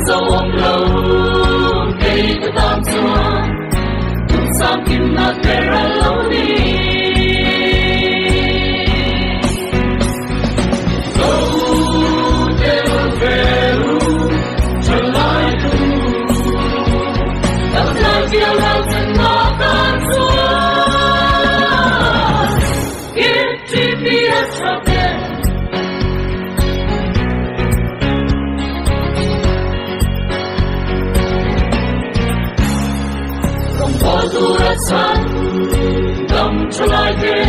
dâu ông lâu cây cứ tam xuống cùng sam kim na kê ra lâu đi lâu đều về trở lại tu đắm lại chiều lao dần nó tan xuống ít chi biết cho tên dù đã sẵn đâm cho lại ghế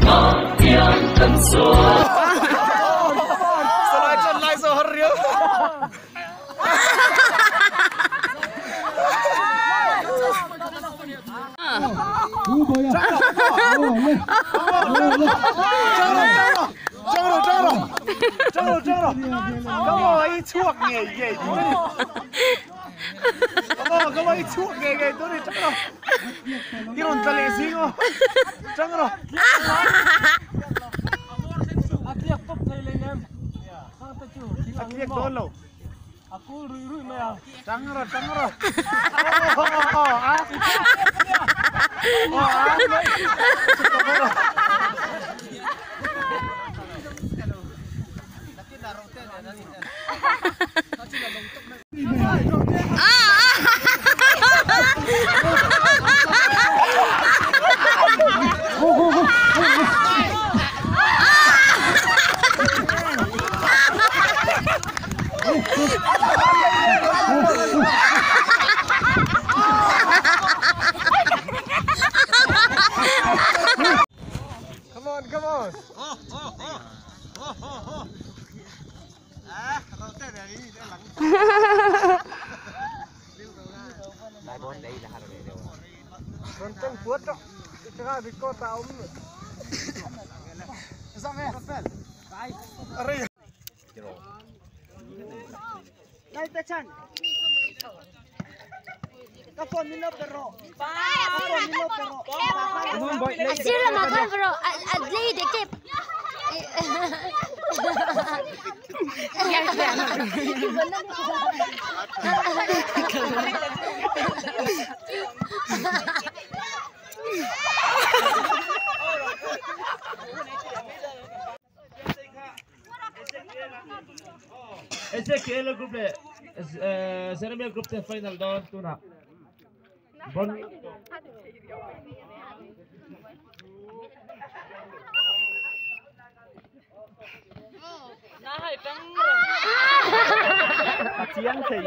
mà tiếng tần số sao lại chân lại rồi hả riêng Kamu ay chuak nghe nghe kamu ay chuak nghe nghe tu ni cakap iron tali singo cakap akiak top thai lenem akiak don lo aku rui maya cakap Come on. Rote dari dia lang. Dai bon dai dah ada dia. Ronteng buat tak. Tengah di kota Sampai kapal. Baik. Are. Dai tachan. Kapon milo pero. Kapon milo pero. Asira makan pero adli dekep. Ese que es el grupo será el grupo de final don tuna. Bon. Nah, bang. Chiang thì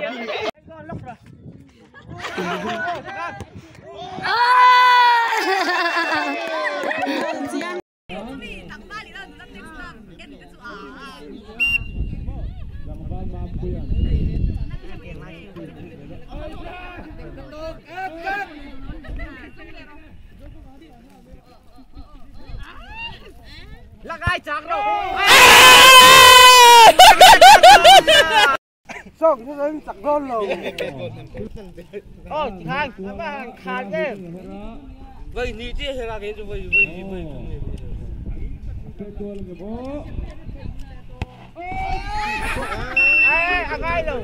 là ai chẳng rồi sao cái nó chặt con rồi hàng hàng cái vậy ní chứ là cái gì vậy ai rồi